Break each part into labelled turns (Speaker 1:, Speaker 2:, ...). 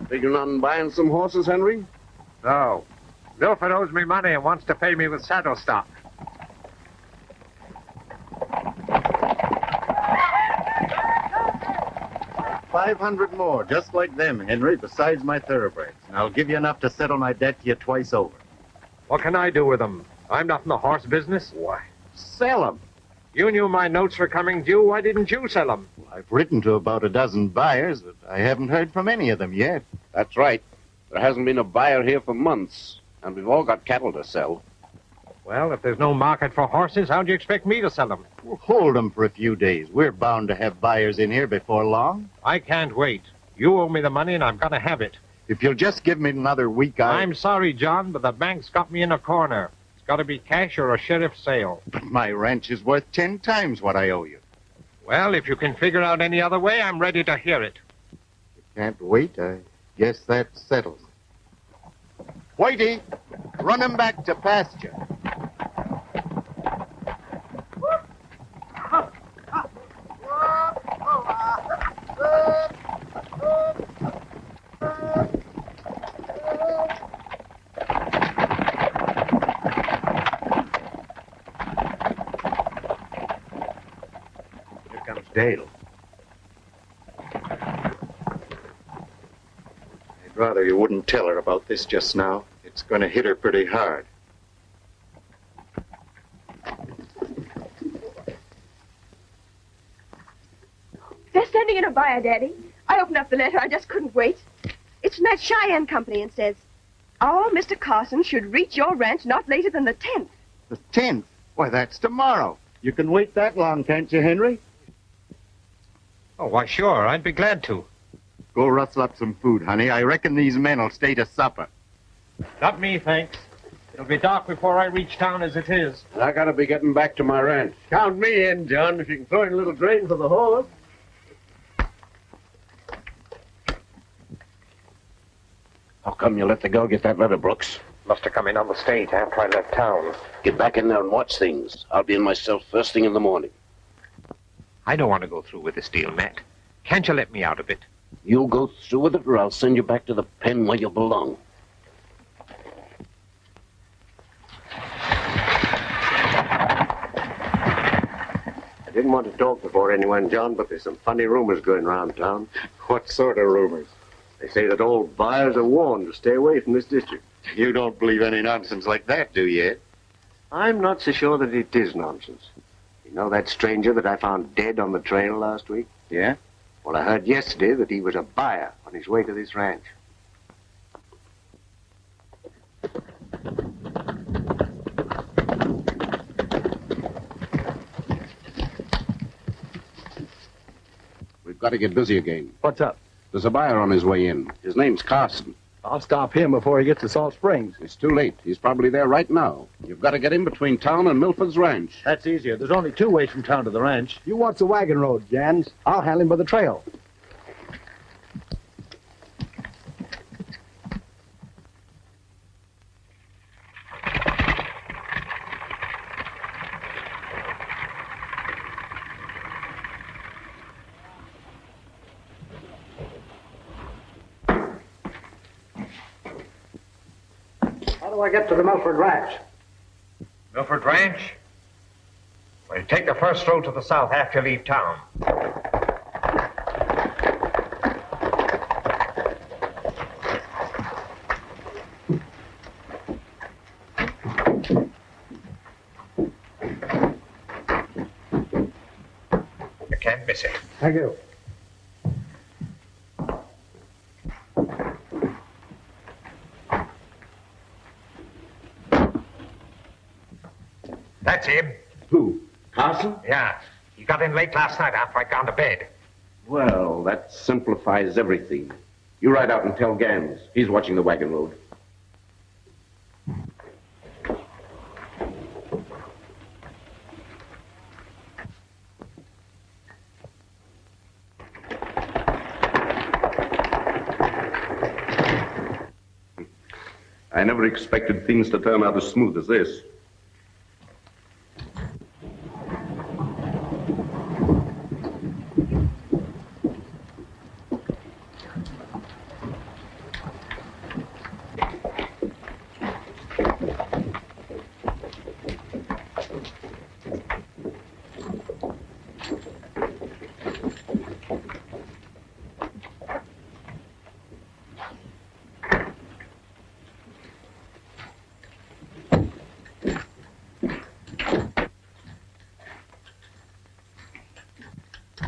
Speaker 1: Figuring on buying some horses, Henry?
Speaker 2: No. Milford owes me money and wants to pay me with saddle stock.
Speaker 3: $500 more, just like them, Henry, besides my thoroughbreds. And I'll give you enough to settle my debt to you twice over.
Speaker 2: What can I do with them? I'm not in the horse business.
Speaker 1: Why, sell them.
Speaker 2: You knew my notes were coming due. Why didn't you sell them?
Speaker 3: Well, I've written to about a dozen buyers, but I haven't heard from any of them yet.
Speaker 1: That's right. There hasn't been a buyer here for months, and we've all got cattle to sell.
Speaker 2: Well, if there's no market for horses, how do you expect me to sell them?
Speaker 3: Well, hold them for a few days. We're bound to have buyers in here before long.
Speaker 2: I can't wait. You owe me the money, and I'm going to have it.
Speaker 3: If you'll just give me another week,
Speaker 2: I'm sorry, John, but the bank's got me in a corner. It's got to be cash or a sheriff's sale.
Speaker 3: But my ranch is worth 10 times what I owe you.
Speaker 2: Well, if you can figure out any other way, I'm ready to hear it.
Speaker 3: You can't wait? I guess that settles it. Whitey, run him back to pasture. Here comes Dale. I'd rather you wouldn't tell her about this just now. It's going to hit her pretty hard.
Speaker 4: They're sending in a buyer, Daddy. I opened up the letter. I just couldn't wait. It's from that Cheyenne company and says, "Our Mr. Carson should reach your ranch not later than the 10th.
Speaker 3: The 10th? Why, that's tomorrow. You can wait that long, can't you, Henry?
Speaker 2: Oh, why, sure. I'd be glad to.
Speaker 3: Go rustle up some food, honey. I reckon these men will stay to supper.
Speaker 2: Not me, thanks. It'll be dark before I reach town as it is.
Speaker 1: I gotta be getting back to my ranch.
Speaker 5: Count me in, John, if you can throw in a little grain for the horse.
Speaker 1: How come you let the girl get that letter, Brooks?
Speaker 2: Must have come in on the stage after I left town.
Speaker 1: Get back in there and watch things. I'll be in myself first thing in the morning.
Speaker 2: I don't want to go through with this deal, Matt. Can't you let me out of it?
Speaker 1: You'll go through with it, or I'll send you back to the pen where you belong.
Speaker 5: I didn't want to talk before anyone, John, but there's some funny rumors going around town.
Speaker 3: What sort of rumors?
Speaker 5: They say that all buyers are warned to stay away from this district.
Speaker 3: You don't believe any nonsense like that, do you, Ed?
Speaker 5: I'm not so sure that it is nonsense. You know that stranger that I found dead on the trail last week?
Speaker 3: Yeah?
Speaker 5: Well, I heard yesterday that he was a buyer on his way to this ranch.
Speaker 1: We've got to get busy again.
Speaker 6: What's up?
Speaker 1: There's a buyer on his way in. His name's Carson.
Speaker 6: I'll stop him before he gets to Salt Springs.
Speaker 1: It's too late. He's probably there right now. You've got to get in between town and Milford's ranch.
Speaker 6: That's easier. There's only 2 ways from town to the ranch. You watch the wagon road, Jans. I'll handle him by the trail. How do I get to the Milford Ranch?
Speaker 2: Milford Ranch? Well, you take the first road to the south after you leave town. You can't miss it.
Speaker 6: Thank you.
Speaker 2: That's him.
Speaker 1: Who? Carson?
Speaker 2: Yeah. He got in late last night after I'd gone to bed.
Speaker 1: Well, that simplifies everything. You ride out and tell Gans. He's watching the wagon road. I never expected things to turn out as smooth as this.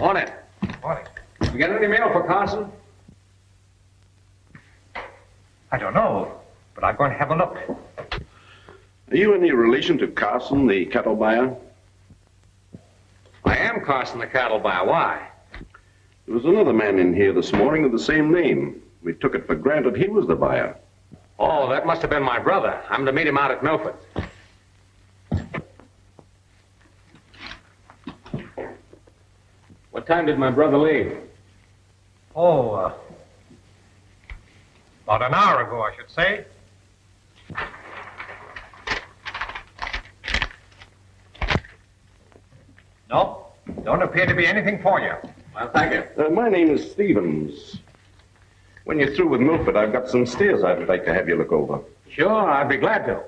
Speaker 2: Morning. Morning. You got any mail for Carson? I don't know, but I'm going to have a look.
Speaker 1: Are you any relation to Carson, the cattle buyer?
Speaker 2: I am Carson, the cattle buyer. Why?
Speaker 1: There was another man in here this morning with the same name. We took it for granted he was the buyer.
Speaker 2: Oh, that must have been my brother. I'm to meet him out at Milford. What time did my brother leave? Oh, about an hour ago, I should say. No, don't appear to be anything for you. Well, thank you.
Speaker 1: My name is Stevens. When you're through with Milford, I've got some stairs I'd like to have you look over.
Speaker 2: Sure, I'd be glad to.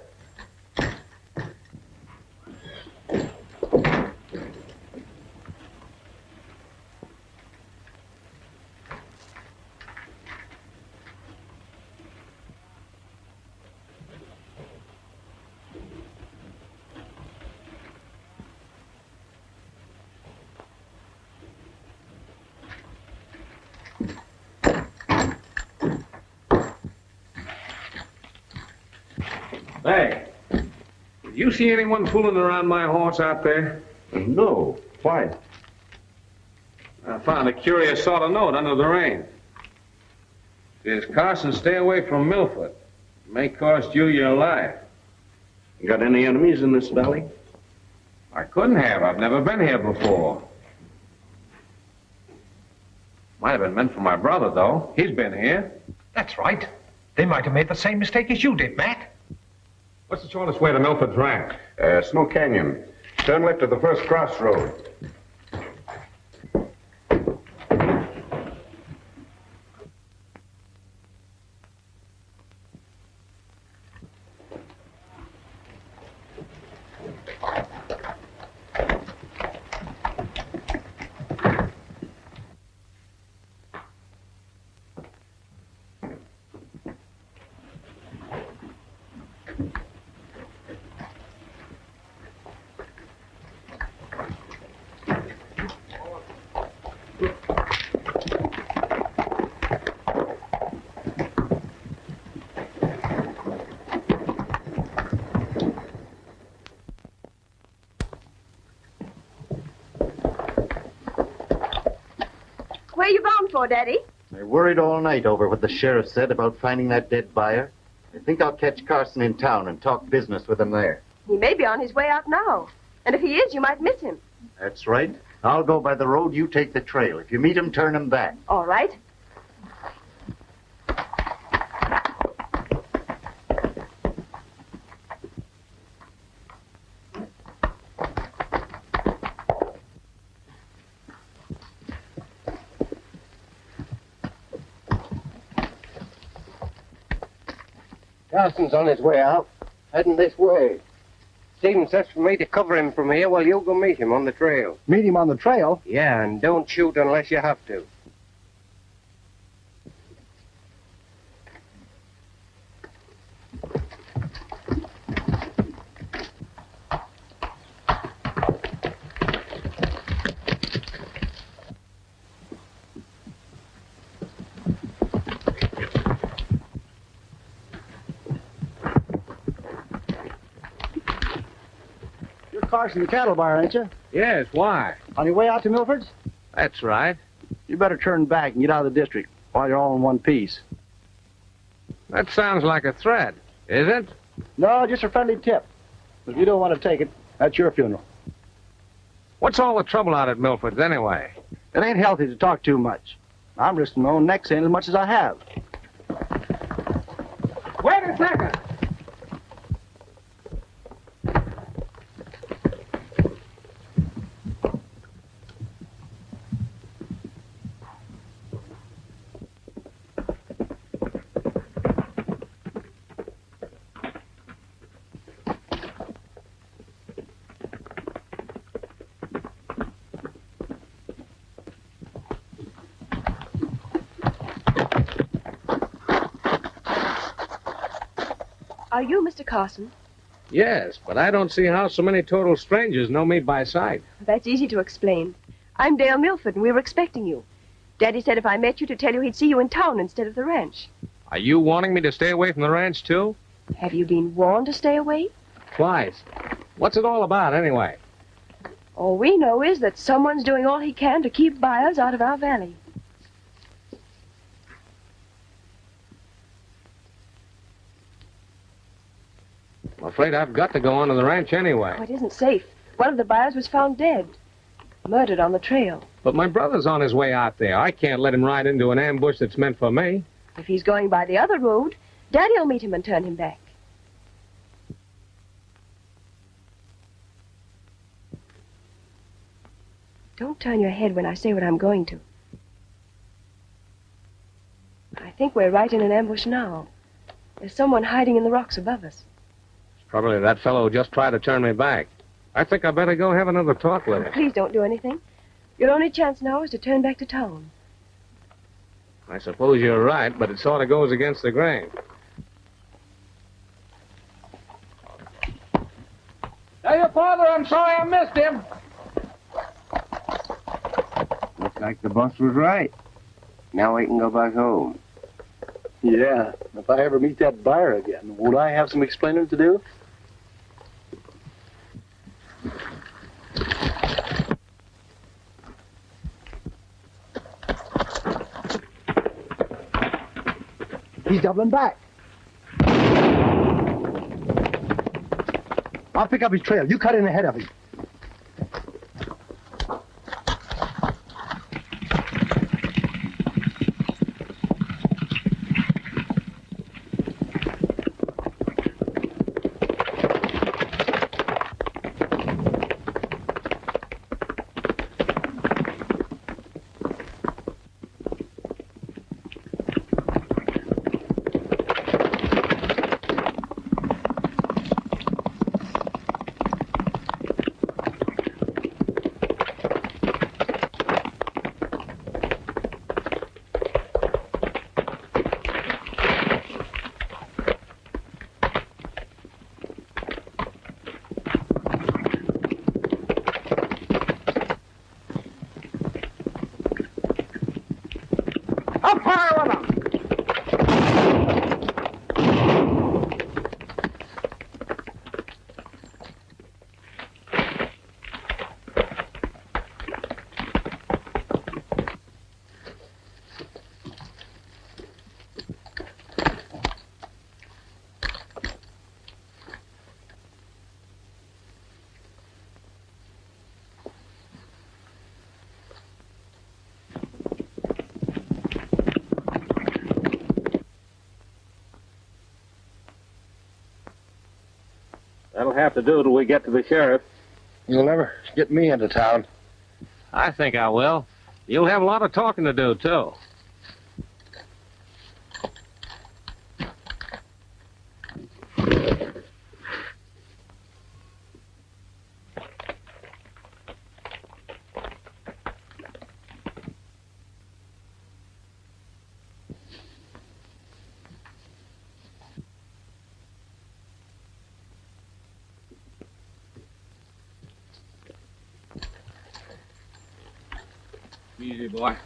Speaker 2: Hey, did you see anyone fooling around my horse out there?
Speaker 1: No. Why?
Speaker 2: I found a curious sort of note under the rein. It says, Carson, stay away from Milford. It may cost you your life.
Speaker 1: You got any enemies in this valley?
Speaker 2: I couldn't have. I've never been here before. Might have been meant for my brother, though. He's been here.
Speaker 7: That's right. They might have made the same mistake as you did, Matt.
Speaker 2: What's the shortest way to Milford's Ranch?
Speaker 1: Snow Canyon. Turn left at the first crossroad.
Speaker 4: Where you bound for, Daddy?
Speaker 3: I worried all night over what the sheriff said about finding that dead buyer. I think I'll catch Carson in town and talk business with him there.
Speaker 4: He may be on his way out now. And if he is, you might miss him.
Speaker 3: That's right. I'll go by the road, you take the trail. If you meet him, turn him back.
Speaker 4: All right.
Speaker 8: Carson's on his way out, heading this way. Stephen says for me to cover him from here while you go meet him on the trail.
Speaker 6: Meet him on the trail?
Speaker 8: Yeah, and don't shoot unless you have to.
Speaker 6: Carson, the cattle buyer, ain't you?
Speaker 2: Yes, why?
Speaker 6: On your way out to Milford's?
Speaker 2: That's right.
Speaker 6: You better turn back and get out of the district while you're all in one piece.
Speaker 2: That sounds like a threat, is it?
Speaker 6: No, just a friendly tip. If you don't want to take it, that's your funeral.
Speaker 2: What's all the trouble out at Milford's anyway?
Speaker 6: It ain't healthy to talk too much. I'm risking my own neck saying as much as I have.
Speaker 2: Wait a second.
Speaker 4: Are you Mr. Carson?
Speaker 2: Yes, but I don't see how so many total strangers know me by sight.
Speaker 4: That's easy to explain. I'm Dale Milford, and we were expecting you. Daddy said if I met you to tell you he'd see you in town instead of the ranch.
Speaker 2: Are you wanting me to stay away from the ranch, too?
Speaker 4: Have you been warned to stay away?
Speaker 2: Twice. What's it all about, anyway?
Speaker 4: All we know is that someone's doing all he can to keep buyers out of our valley.
Speaker 2: I'm afraid I've got to go on to the ranch anyway.
Speaker 4: Oh, it isn't safe. One of the buyers was found dead. Murdered on the trail.
Speaker 2: But my brother's on his way out there. I can't let him ride into an ambush that's meant for me.
Speaker 4: If he's going by the other road, Daddy'll meet him and turn him back. Don't turn your head when I say what I'm going to. I think we're right in an ambush now. There's someone hiding in the rocks above us.
Speaker 2: Probably that fellow who just tried to turn me back. I think I better go have another talk with him.
Speaker 4: Please don't do anything. Your only chance now is to turn back to town.
Speaker 2: I suppose you're right, but it sort of goes against the grain.
Speaker 9: Tell your father I'm sorry I missed him.
Speaker 8: Looks like the boss was right. Now we can go back home.
Speaker 6: Yeah, if I ever meet that buyer again, won't I have some explaining to do? He's doubling back. I'll pick up his trail. You cut in ahead of him.
Speaker 2: That'll have to do till we get to the sheriff.
Speaker 6: You'll never get me into town.
Speaker 2: I think I will. You'll have a lot of talking to do, too. Easy, boy.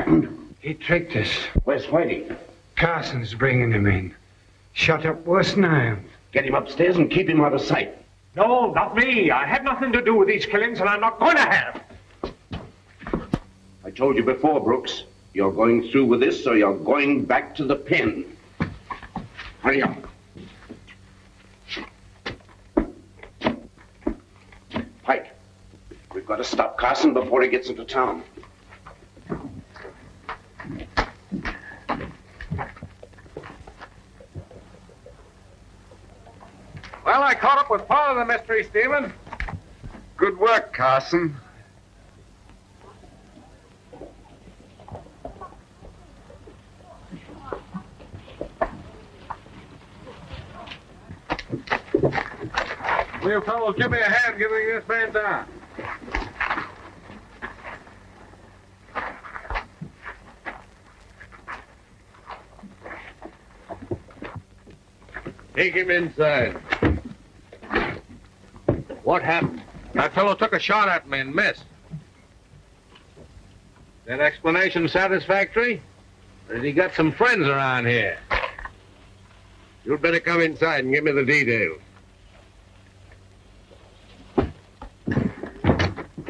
Speaker 1: happened?
Speaker 10: He tricked us.
Speaker 1: Where's Whitey?
Speaker 10: Carson's bringing him in. Shut up worse than I am.
Speaker 1: Get him upstairs and keep him out of sight.
Speaker 7: No, not me. I had nothing to do with these killings, and I'm not going to have.
Speaker 1: I told you before, Brooks. You're going through with this, or you're going back to the pen. Hurry up. Pike, we've got to stop Carson before he gets into town.
Speaker 2: Well, I caught up with part of the mystery, Stephen.
Speaker 3: Good work, Carson.
Speaker 2: Will you fellows give me a hand getting this man down? Take him inside.
Speaker 8: What happened?
Speaker 2: That fellow took a shot at me and missed. That explanation satisfactory? Or has he got some friends around here?
Speaker 8: You'd better come inside and give me the details. The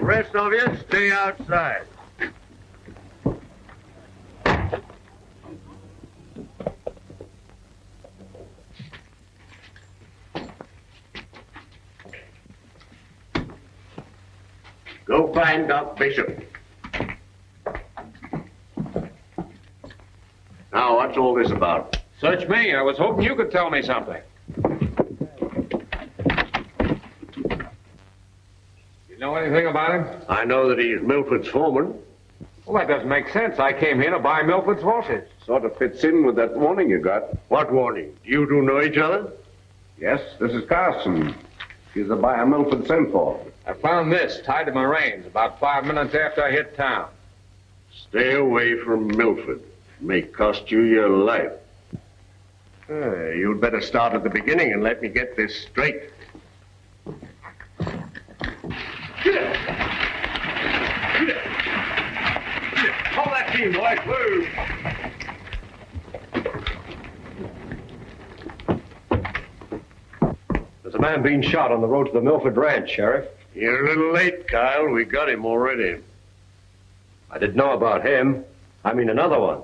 Speaker 8: rest of you, stay outside.
Speaker 1: Go find Doc Bishop. Now, what's all this about?
Speaker 2: Search me. I was hoping you could tell me something. You know anything about him?
Speaker 8: I know that he's Milford's foreman.
Speaker 2: Well, that doesn't make sense. I came here to buy Milford's horses.
Speaker 1: Sort of fits in with that warning you got.
Speaker 8: What warning? You two know each other?
Speaker 1: Yes, this is Carson. He's the buyer Milford sent for.
Speaker 2: I found this tied to my reins about 5 minutes after I hit town.
Speaker 8: Stay away from Milford. It may cost you your life. You'd better start at the beginning and let me get this straight. Get it! Get it! Hold that team, boys. Move!
Speaker 5: There's a man being shot on the road to the Milford Ranch, Sheriff.
Speaker 8: You're a little late, Kyle. We got him already.
Speaker 5: I didn't know about him. I mean another one.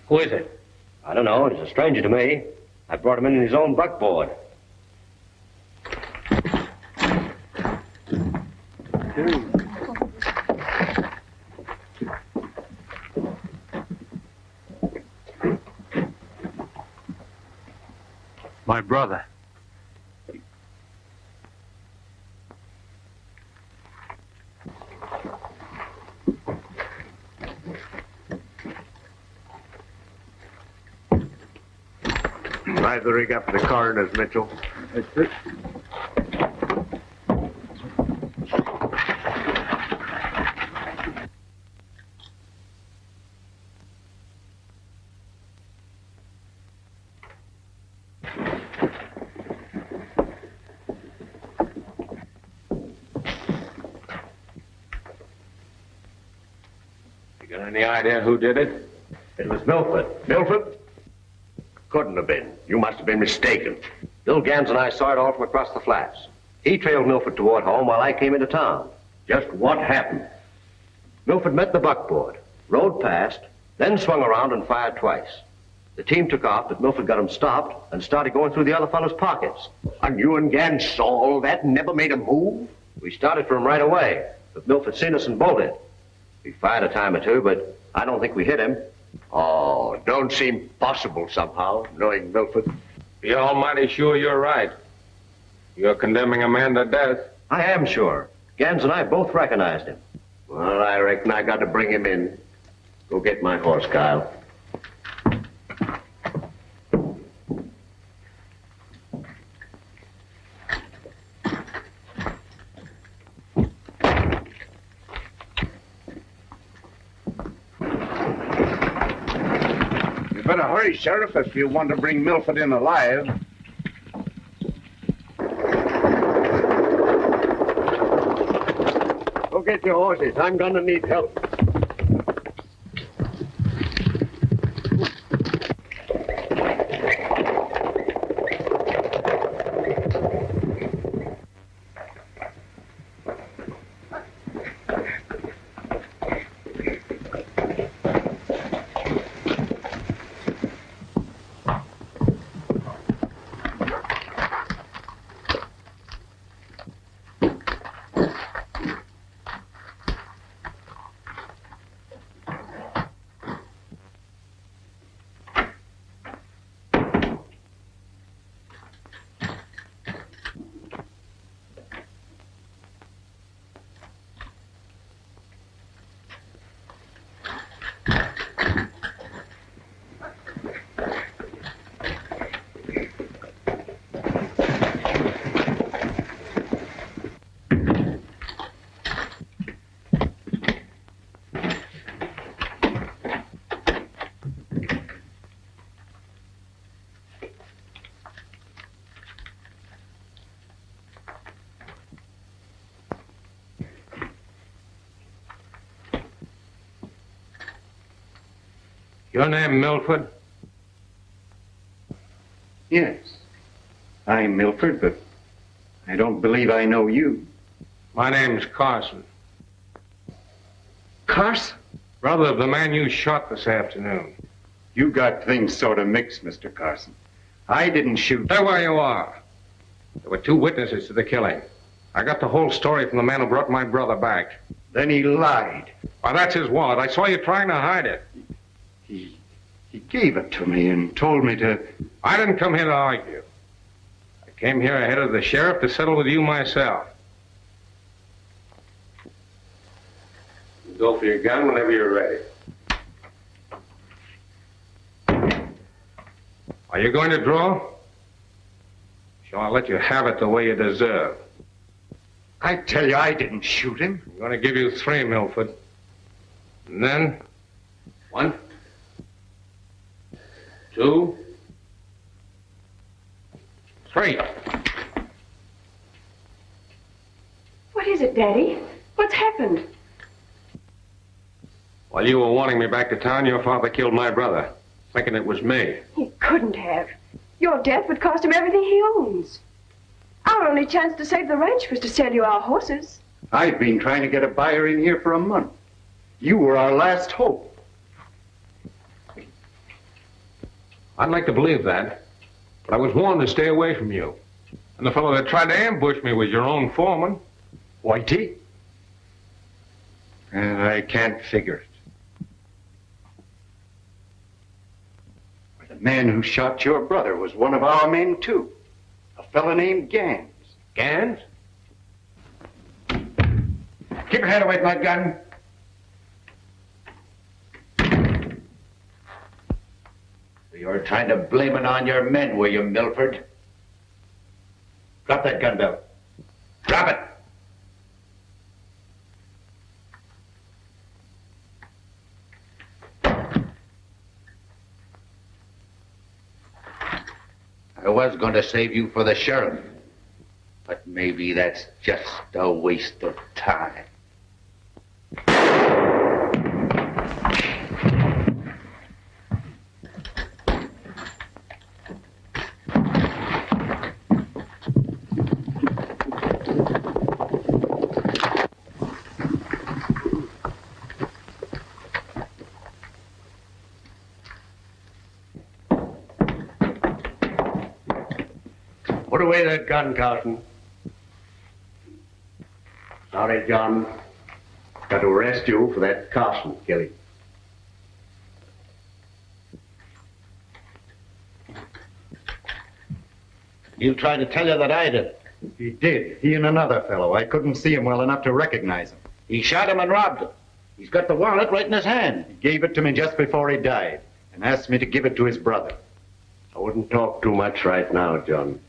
Speaker 2: Who is it?
Speaker 5: I don't know. He's a stranger to me. I brought him in his own buckboard.
Speaker 10: My brother.
Speaker 8: Drive the rig up to the coroner's, Mitchell.
Speaker 2: You got any idea who did it?
Speaker 5: It was Milford.
Speaker 8: Milford? Couldn't have been. You must have been mistaken.
Speaker 5: Bill Gans and I saw it all from across the flats. He trailed Milford toward home while I came into town.
Speaker 1: Just what happened?
Speaker 5: Milford met the buckboard, rode past, then swung around and fired twice. The team took off, but Milford got him stopped and started going through the other fellow's pockets.
Speaker 8: And you and Gans saw all that and never made a move?
Speaker 5: We started for him right away, but Milford seen us and bolted. We fired a time or two, but I don't think we hit him.
Speaker 8: Oh, don't seem possible somehow, knowing Milford.
Speaker 2: Be almighty sure you're right. You're condemning a man to death.
Speaker 5: I am sure. Gans and I both recognized him.
Speaker 8: Well, I reckon I got to bring him in. Go get my horse, Kyle.
Speaker 1: You better hurry, Sheriff, if you want to bring Milford in alive.
Speaker 3: get your horses. I'm gonna need help.
Speaker 2: Your name Milford?
Speaker 3: Yes. I'm Milford, but I don't believe I know you.
Speaker 2: My name's Carson.
Speaker 3: Carson?
Speaker 2: Brother of the man you shot this afternoon.
Speaker 3: You got things sort of mixed, Mr. Carson. I didn't shoot.
Speaker 2: Stay where you are. There were 2 witnesses to the killing. I got the whole story from the man who brought my brother back.
Speaker 3: Then he lied.
Speaker 2: Why, that's his wallet. I saw you trying to hide it.
Speaker 3: He gave it to me and told me to...
Speaker 2: I didn't come here to argue. I came here ahead of the sheriff to settle with you myself. Go for your gun whenever you're ready. Are you going to draw? Sure, I'll let you have it the way you deserve.
Speaker 3: I tell you, I didn't shoot him.
Speaker 2: I'm going to give you 3, Milford. And then, 1, 2, 3.
Speaker 4: What is it, Daddy? What's happened?
Speaker 2: While you were wanting me back to town, your father killed my brother, thinking it was me.
Speaker 4: He couldn't have. Your death would cost him everything he owns. Our only chance to save the ranch was to sell you our horses.
Speaker 3: I've been trying to get a buyer in here for a month. You were our last hope.
Speaker 2: I'd like to believe that, but I was warned to stay away from you. And the fellow that tried to ambush me was your own foreman.
Speaker 3: Whitey? I can't figure it. The man who shot your brother was one of our men, too. A fella named Gans.
Speaker 2: Gans?
Speaker 3: Keep your head away from that gun.
Speaker 1: You're trying to blame it on your men, were you, Milford? Drop that gun, Bill. Drop it! I was going to save you for the sheriff, but maybe that's just a waste of time.
Speaker 5: Put away that gun, Carson. Sorry, John. Got to arrest you for that Carson killing.
Speaker 1: He'll try to tell you that I did.
Speaker 3: He did. He and another fellow. I couldn't see him well enough to recognize him.
Speaker 1: He shot him and robbed him. He's got the wallet right in his hand.
Speaker 3: He gave it to me just before he died and asked me to give it to his brother.
Speaker 5: I wouldn't talk too much right now, John.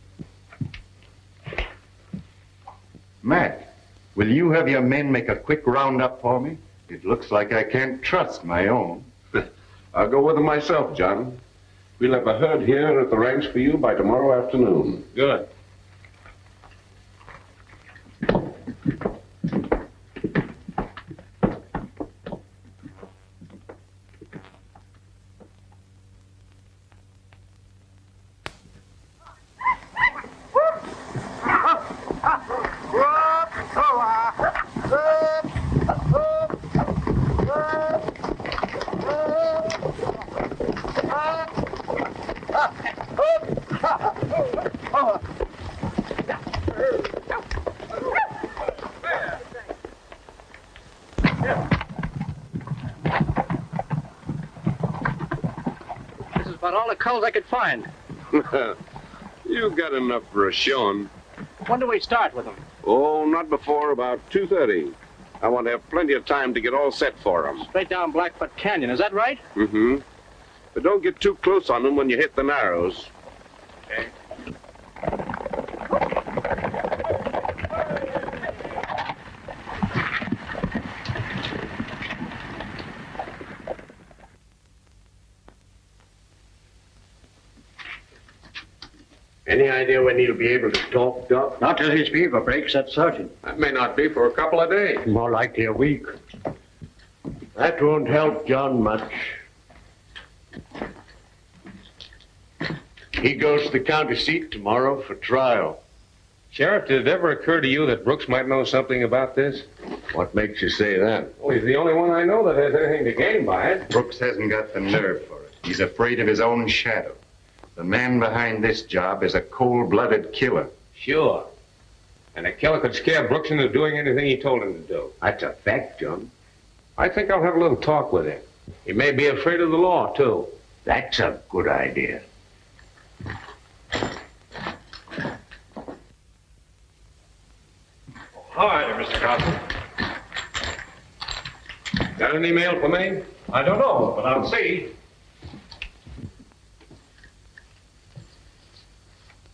Speaker 3: Matt, will you have your men make a quick roundup for me? It looks like I can't trust my own.
Speaker 11: I'll go with them myself, John. We'll have a herd here at the ranch for you by tomorrow afternoon.
Speaker 2: Good.
Speaker 8: This is about all the culls I could find.
Speaker 11: You got enough for a showing.
Speaker 8: When do we start with them?
Speaker 11: Oh, not before about 2:30. I want to have plenty of time to get all set for them.
Speaker 8: Straight down Blackfoot Canyon, is that right?
Speaker 11: Mm-hmm. But don't get too close on them when you hit the narrows.
Speaker 8: Okay.
Speaker 5: Any idea when he'll be able to talk, Doc?
Speaker 1: Not till his fever breaks, that's certain.
Speaker 11: That may not be for a couple of days.
Speaker 5: More likely a week. That won't help John much.
Speaker 3: He goes to the county seat tomorrow for trial.
Speaker 2: Sheriff, did it ever occur to you that Brooks might know something about this?
Speaker 5: What makes you say that?
Speaker 2: Oh, he's the only one I know that has anything to gain by it.
Speaker 3: Brooks hasn't got the nerve for it. He's afraid of his own shadow. The man behind this job is a cold-blooded killer.
Speaker 2: Sure. And a killer could scare Brooks into doing anything he told him to do.
Speaker 5: That's a fact, John.
Speaker 2: I think I'll have a little talk with him. He may be afraid of the law, too.
Speaker 1: That's a good idea.
Speaker 7: Hi there, Mr. Carson.
Speaker 2: Got any mail for me?
Speaker 7: I don't know, but I'll see.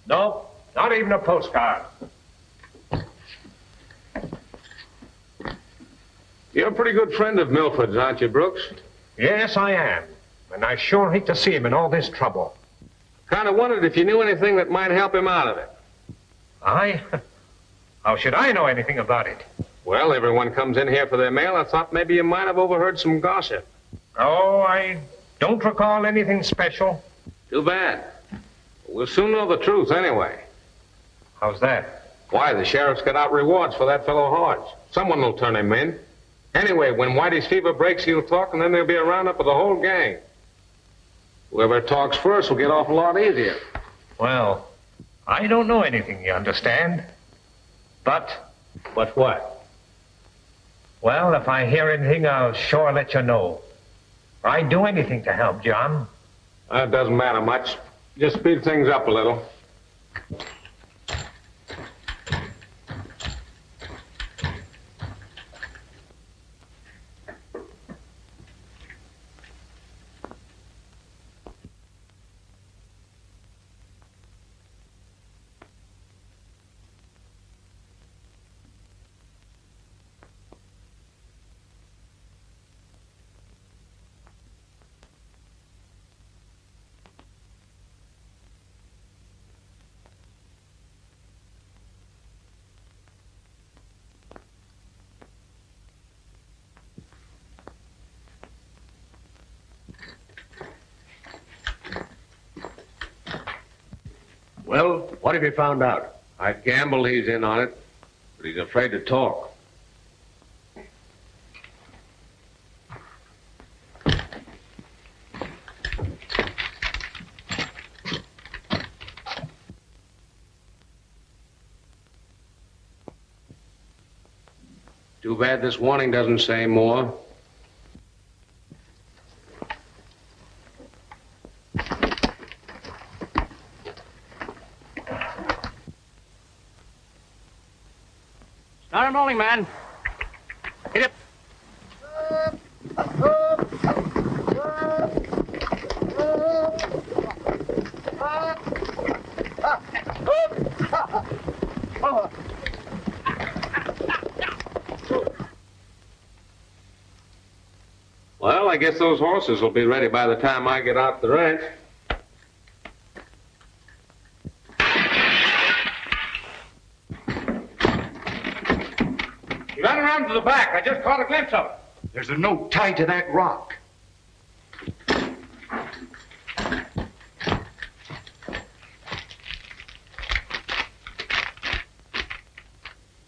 Speaker 7: No, not even a postcard.
Speaker 2: You're a pretty good friend of Milford's, aren't you, Brooks?
Speaker 7: Yes, I am. And I sure hate to see him in all this trouble.
Speaker 2: Kind of wondered if you knew anything that might help him out of it.
Speaker 7: How should I know anything about it?
Speaker 2: Well, everyone comes in here for their mail. I thought maybe you might have overheard some gossip.
Speaker 7: Oh, I don't recall anything special.
Speaker 2: Too bad. We'll soon know the truth anyway.
Speaker 7: How's that?
Speaker 2: Why, the sheriff's got out rewards for that fellow Hodge. Someone will turn him in. Anyway, when Whitey's fever breaks, he'll talk, and then there'll be a roundup of the whole gang. Whoever talks first will get off a lot easier.
Speaker 7: Well, I don't know anything, you understand? But
Speaker 2: what?
Speaker 7: well, if I hear anything, I'll sure let you know. I'd do anything to help, John.
Speaker 2: That doesn't matter much. Just speed things up a little.
Speaker 5: Well, what have you found out?
Speaker 2: I gamble he's in on it, but he's afraid to talk. Too bad this warning doesn't say more.
Speaker 8: Start him rolling, man. Hit it.
Speaker 2: Well, I guess those horses will be ready by the time I get out the ranch.
Speaker 7: He ran around to the back. I just caught a glimpse of it.
Speaker 3: There's a note tied to that rock.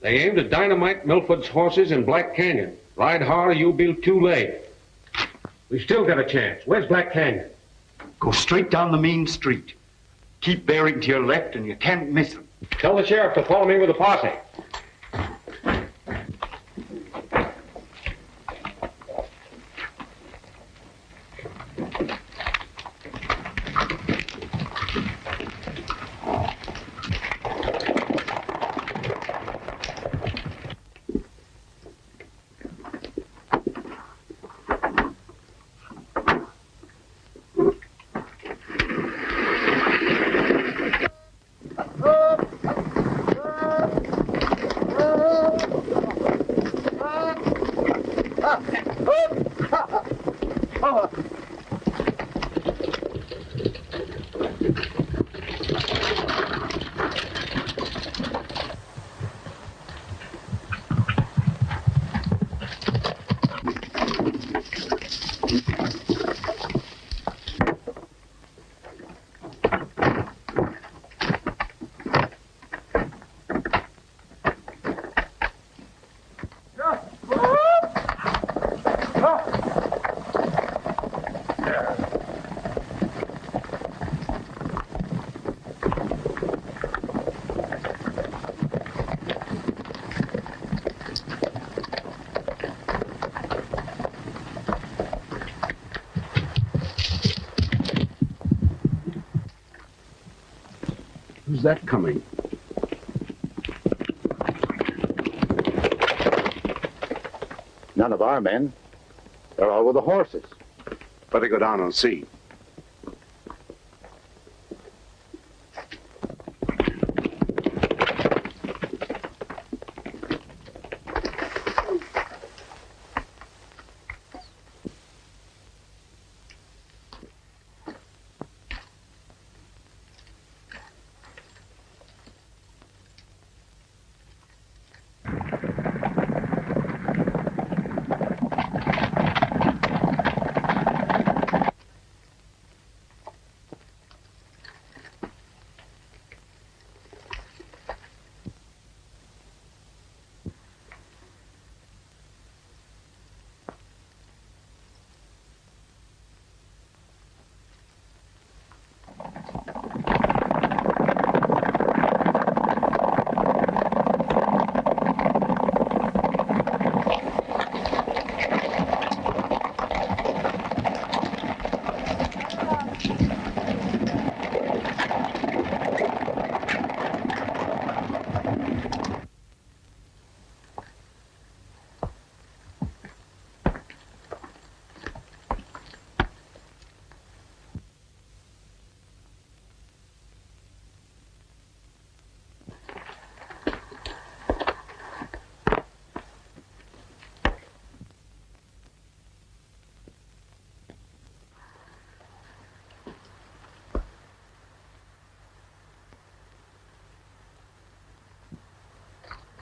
Speaker 2: They aim to dynamite Milford's horses in Black Canyon. Ride hard or you'll be too late. We still got a chance. Where's Black Canyon?
Speaker 3: Go straight down the main street.
Speaker 6: Keep bearing to your left and you can't miss them.
Speaker 2: Tell the sheriff to follow me with the posse.
Speaker 11: Who's that coming?
Speaker 6: None of our men. They're all with the horses.
Speaker 11: Better go down and see.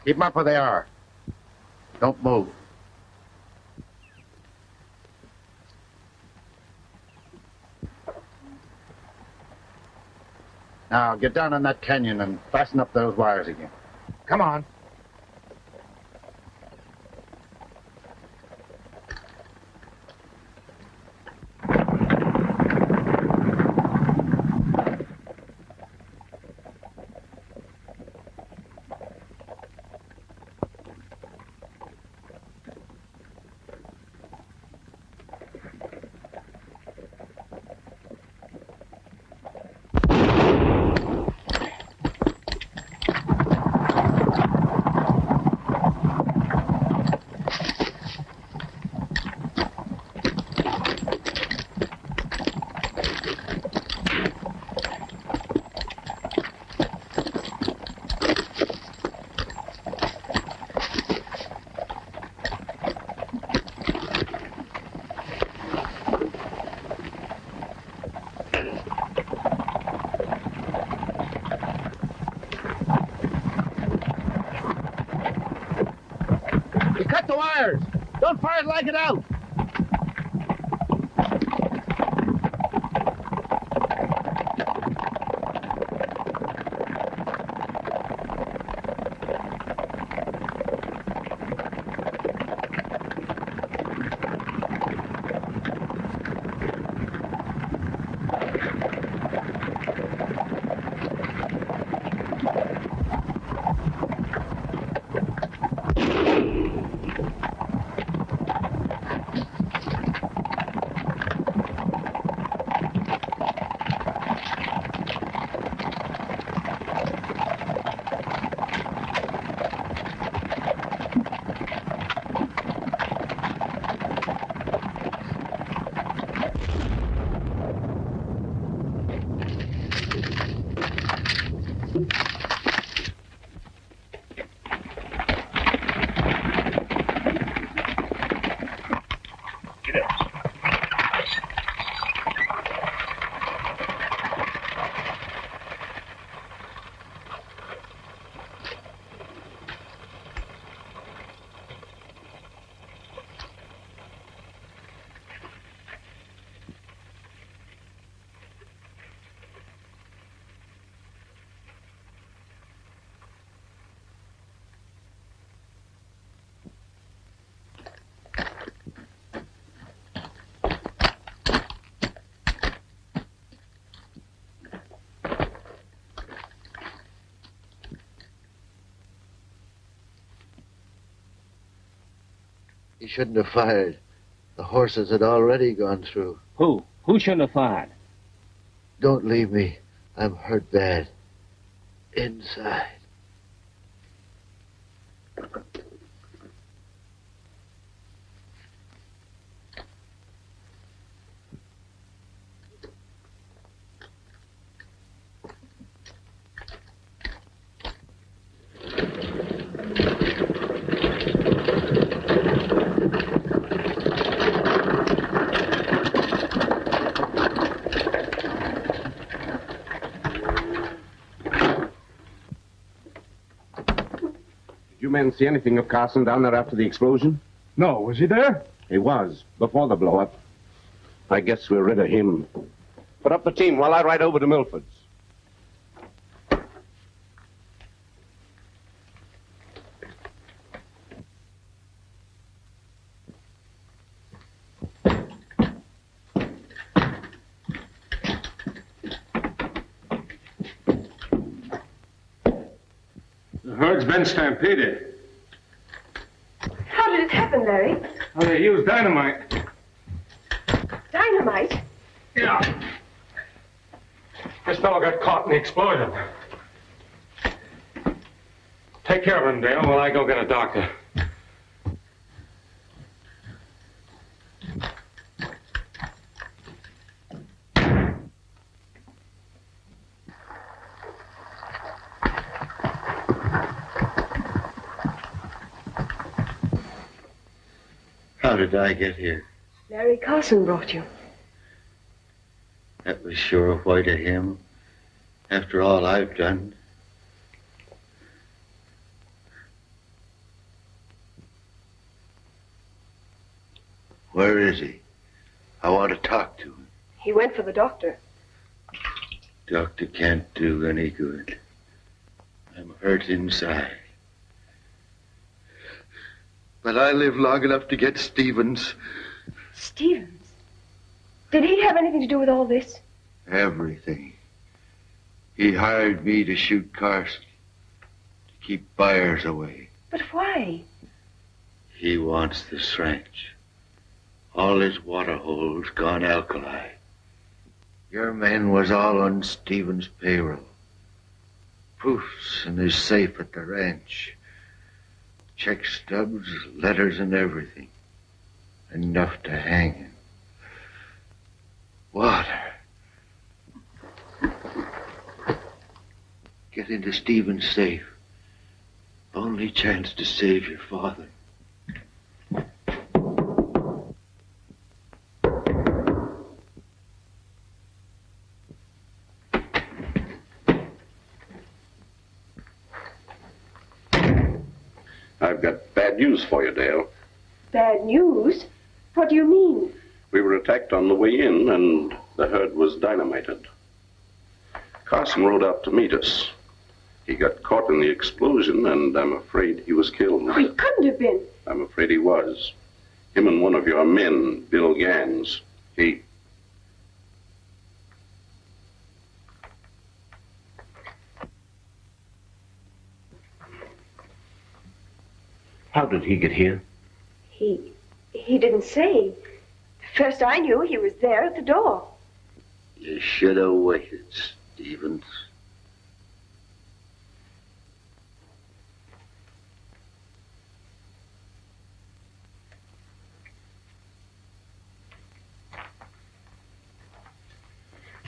Speaker 6: Keep them up where they are. Don't move. Now, get down in that canyon and fasten up those wires again. Come on. Cut the wires! Don't fire it like it out!
Speaker 3: He shouldn't have fired. The horses had already gone through.
Speaker 8: Who? Who shouldn't have fired?
Speaker 3: Don't leave me. I'm hurt bad. Inside.
Speaker 11: Did you men see anything of Carson down there after the explosion?
Speaker 6: No, was he there?
Speaker 11: He was, before the blow-up. I guess we're rid of him. Put up the team while I ride over to Milford's.
Speaker 2: The herd's been stampeded.
Speaker 4: How did it happen, Larry?
Speaker 2: Oh, they used dynamite.
Speaker 4: Dynamite?
Speaker 2: Yeah. This fellow got caught in the explosion. Take care of him, Dale, while I go get a doctor.
Speaker 3: How did I get here?
Speaker 4: Larry Carson brought you.
Speaker 3: That was sure white of him. After all I've done. Where is he? I want to talk to him.
Speaker 4: He went for the doctor.
Speaker 3: Doctor can't do any good. I'm hurt inside. But I live long enough to get Stevens.
Speaker 4: Stevens? Did he have anything to do with all this?
Speaker 3: Everything. He hired me to shoot Carson. To keep buyers away.
Speaker 4: But why?
Speaker 3: He wants this ranch. All his water holes gone alkali. Your men was all on Stevens' payroll. Proofs in his safe at the ranch. Check stubs, letters, and everything. Enough to hang him. Water. Get into Stevens' safe. Only chance to save your father.
Speaker 11: I've got bad news for you, Dale.
Speaker 4: Bad news? What do you mean?
Speaker 11: We were attacked on the way in, and the herd was dynamited. Carson rode out to meet us. He got caught in the explosion, and I'm afraid he was killed.
Speaker 4: Oh, he couldn't have been.
Speaker 11: I'm afraid he was. Him and one of your men, Bill Gans. He...
Speaker 5: How did he get here?
Speaker 4: He didn't say. First I knew he was there at the door.
Speaker 3: You should have waited, Stevens.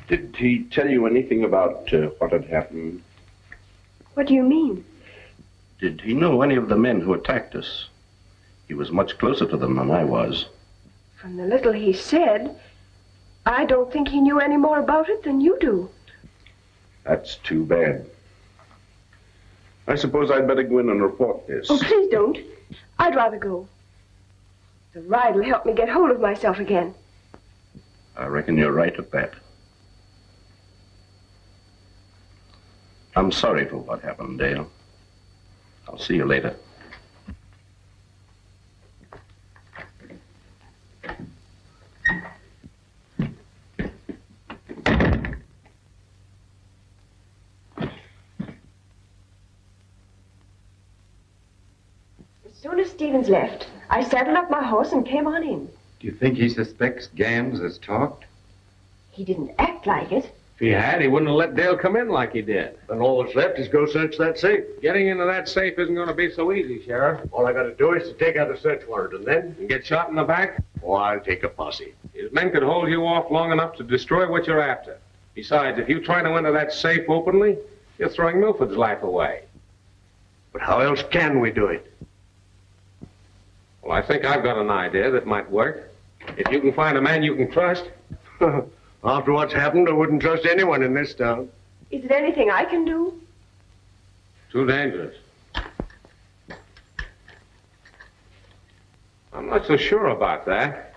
Speaker 11: Did he tell you anything about what had happened?
Speaker 4: What do you mean?
Speaker 11: Did he know any of the men who attacked us? He was much closer to them than I was.
Speaker 4: From the little he said, I don't think he knew any more about it than you do.
Speaker 11: That's too bad. I suppose I'd better go in and report this.
Speaker 4: Oh, please don't. I'd rather go. The ride will help me get hold of myself again.
Speaker 11: I reckon you're right at that. I'm sorry for what happened, Dale. I'll see you later.
Speaker 4: As soon as Stevens left, I saddled up my horse and came on in.
Speaker 3: Do you think he suspects Gams has talked?
Speaker 4: He didn't act like it.
Speaker 2: If he had, he wouldn't have let Dale come in like he did.
Speaker 5: Then all that's left is go search that safe.
Speaker 2: Getting into that safe isn't going to be so easy, Sheriff.
Speaker 5: All I gotta do is to take out a search warrant, and then...
Speaker 2: And get shot in the back?
Speaker 5: Oh, I'll take a posse.
Speaker 2: His men could hold you off long enough to destroy what you're after. Besides, if you try to enter that safe openly, you're throwing Milford's life away.
Speaker 5: But how else can we do it?
Speaker 2: Well, I think I've got an idea that might work. If you can find a man you can trust.
Speaker 5: After what's happened, I wouldn't trust anyone in this town.
Speaker 4: Is there anything I can do?
Speaker 2: Too dangerous. I'm not so sure about that.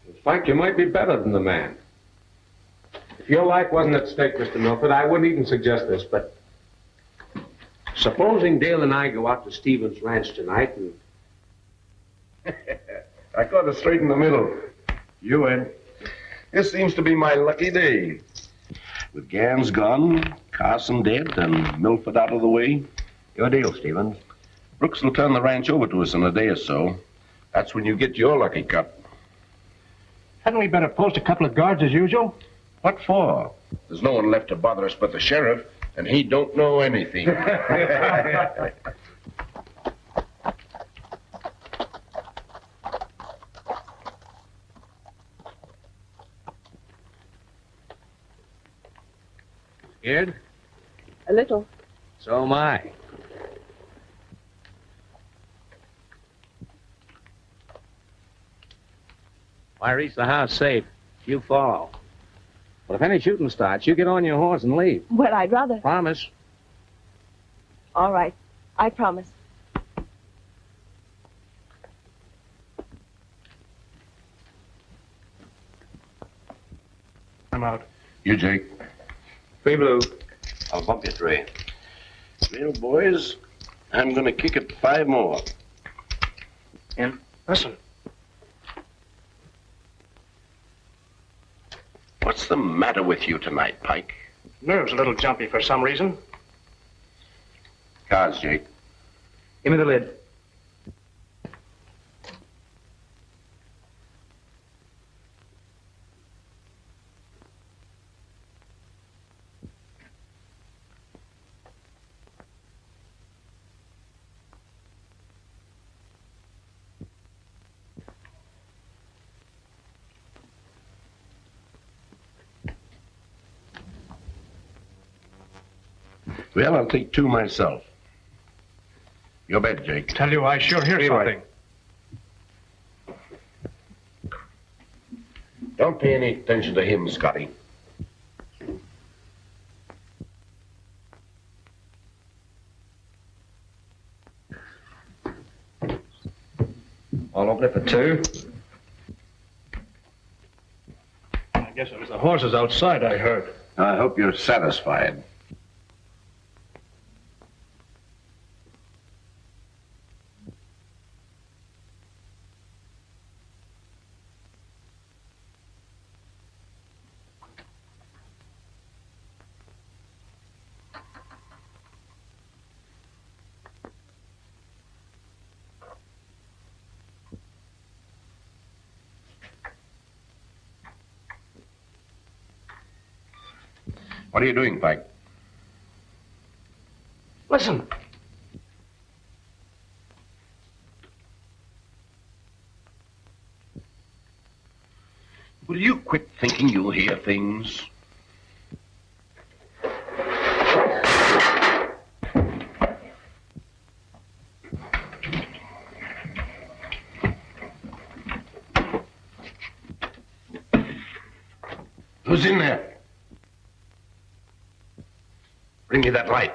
Speaker 2: In fact, you might be better than the man. If your life wasn't at stake, Mr. Milford, I wouldn't even suggest this, but supposing Dale and I go out to Stevens' ranch tonight and...
Speaker 11: I caught it straight in the middle. You win. This seems to be my lucky day. With Gans gone, Carson dead, and Milford out of the way.
Speaker 5: Your deal, Stevens.
Speaker 11: Brooks will turn the ranch over to us in a day or so. That's when you get your lucky cut.
Speaker 6: Hadn't we better post a couple of guards as usual?
Speaker 11: What for? There's no one left to bother us but the sheriff, and he don't know anything.
Speaker 9: Scared?
Speaker 4: A little.
Speaker 9: So am I. If I reach the house safe, you follow. But if any shooting starts, you get on your horse and leave.
Speaker 4: Well, I'd rather.
Speaker 9: Promise?
Speaker 4: All right. I promise.
Speaker 6: I'm out.
Speaker 11: You, Jake.
Speaker 2: Free blue.
Speaker 5: I'll bump you, Trey.
Speaker 11: Well, boys, I'm going to kick it 5 more.
Speaker 6: In. Listen.
Speaker 11: What's the matter with you tonight, Pike?
Speaker 6: Nerves a little jumpy for some reason.
Speaker 11: Cards, Jake.
Speaker 6: Give me the lid.
Speaker 11: Well, I'll take 2 myself. Your bet, Jake.
Speaker 6: Tell you, I sure hear something.
Speaker 11: Don't pay any attention to him, Scotty.
Speaker 5: I'll open it for 2.
Speaker 6: I guess it was the horses outside I heard.
Speaker 11: I hope you're satisfied. What are you doing, Pike?
Speaker 6: Listen.
Speaker 11: Will you quit thinking you'll hear things? Who's in there? Bring me that light.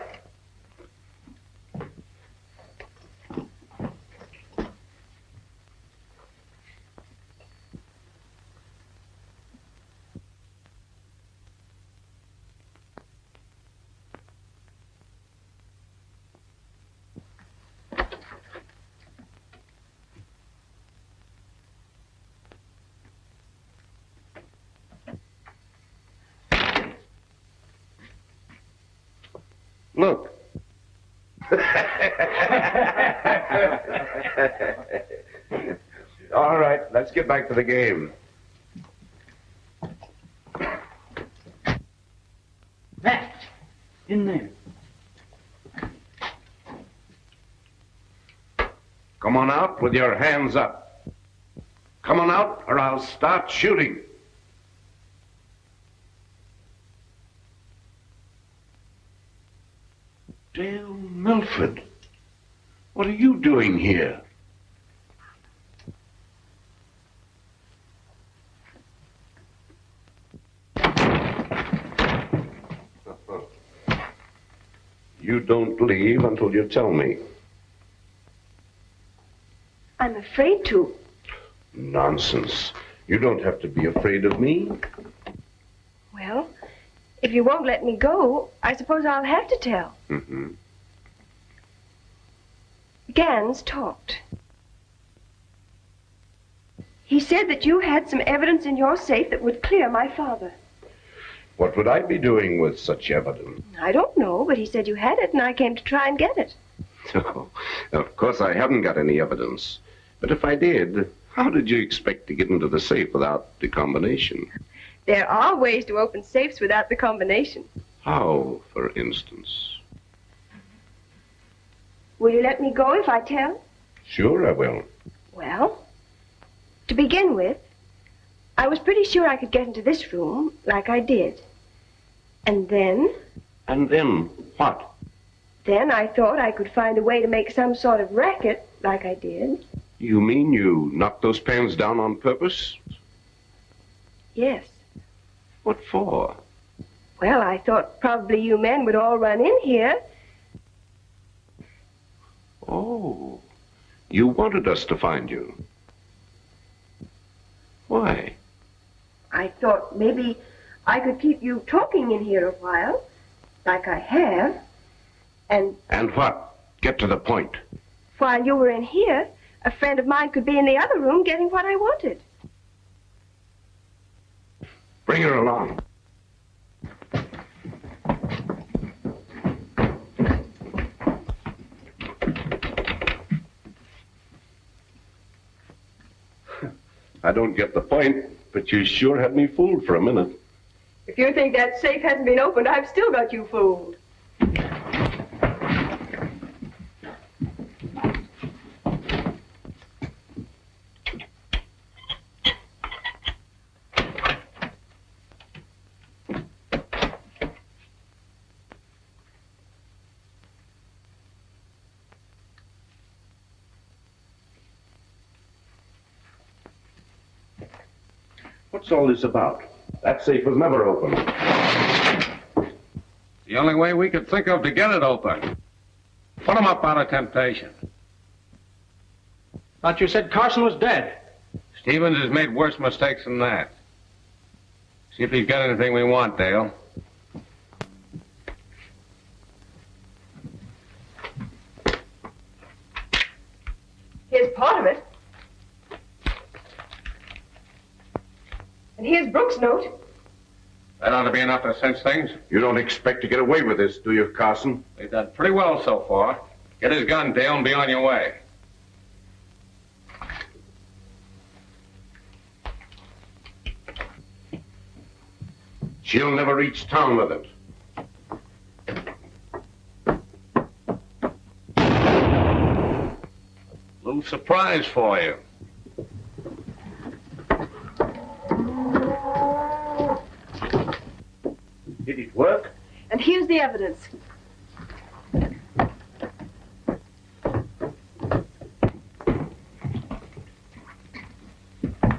Speaker 11: Look. All right, let's get back to the game.
Speaker 10: That, in there.
Speaker 11: Come on out with your hands up. Come on out or I'll start shooting. Dale Milford, what are you doing here? You don't leave until you tell me.
Speaker 4: I'm afraid to.
Speaker 11: Nonsense. You don't have to be afraid of me.
Speaker 4: Well, if you won't let me go, I suppose I'll have to tell.
Speaker 11: Mm-hmm.
Speaker 4: Gans talked. He said that you had some evidence in your safe that would clear my father.
Speaker 11: What would I be doing with such evidence?
Speaker 4: I don't know, but he said you had it, and I came to try and get it.
Speaker 11: Oh, of course I haven't got any evidence. But if I did, how did you expect to get into the safe without the combination?
Speaker 4: There are ways to open safes without the combination.
Speaker 11: How, for instance?
Speaker 4: Will you let me go if I tell?
Speaker 11: Sure I will.
Speaker 4: Well, to begin with, I was pretty sure I could get into this room like I did. And then?
Speaker 11: And then what?
Speaker 4: Then I thought I could find a way to make some sort of racket like I did.
Speaker 11: You mean you knocked those pans down on purpose?
Speaker 4: Yes.
Speaker 11: What for?
Speaker 4: Well, I thought probably you men would all run in here.
Speaker 11: Oh, you wanted us to find you. Why?
Speaker 4: I thought maybe I could keep you talking in here a while, like I have, and
Speaker 11: And what? Get to the point.
Speaker 4: while you were in here, a friend of mine could be in the other room getting what I wanted.
Speaker 11: Bring her along. I don't get the point, but you sure had me fooled for a minute.
Speaker 4: If you think that safe hasn't been opened, I've still got you fooled.
Speaker 11: What's all this about? That safe was never opened.
Speaker 2: The only way we could think of to get it open. Put him up out of temptation.
Speaker 6: Thought you said Carson was dead.
Speaker 2: Stevens has made worse mistakes than that. See if he's got anything we want, Dale.
Speaker 4: Here's part of it. And here's Brooks' note.
Speaker 2: That ought to be enough to cinch things.
Speaker 11: You don't expect to get away with this, do you, Carson?
Speaker 2: They've done pretty well so far. Get his gun, Dale, and be on your way.
Speaker 11: She'll never reach town with it.
Speaker 2: Little surprise for you.
Speaker 5: Did it work?
Speaker 4: And here's the evidence.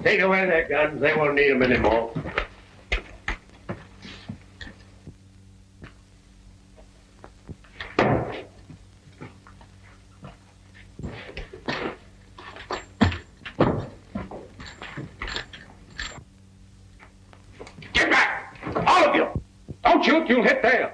Speaker 5: Take away their guns. They won't need them anymore.
Speaker 2: Don't shoot, you'll hit Dale.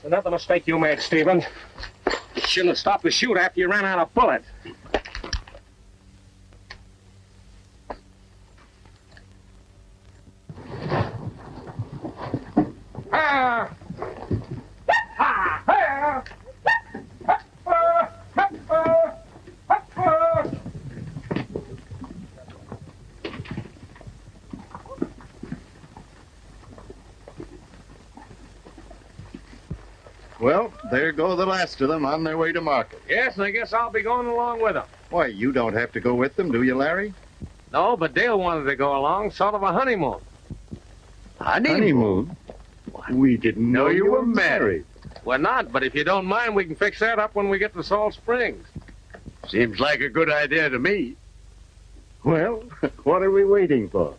Speaker 9: Another mistake you made, Stephen. You shouldn't have stopped to shoot after you ran out of bullets.
Speaker 12: Well, there go the last of them on their way to market.
Speaker 9: Yes, and I guess I'll be going along with them.
Speaker 12: Why, you don't have to go with them, do you, Larry?
Speaker 9: No, but Dale wanted to go along, sort of a honeymoon.
Speaker 12: Honeymoon? We didn't know you were married.
Speaker 9: We're not, but if you don't mind, we can fix that up when we get to Salt Springs.
Speaker 12: Seems like a good idea to me. Well, what are we waiting for?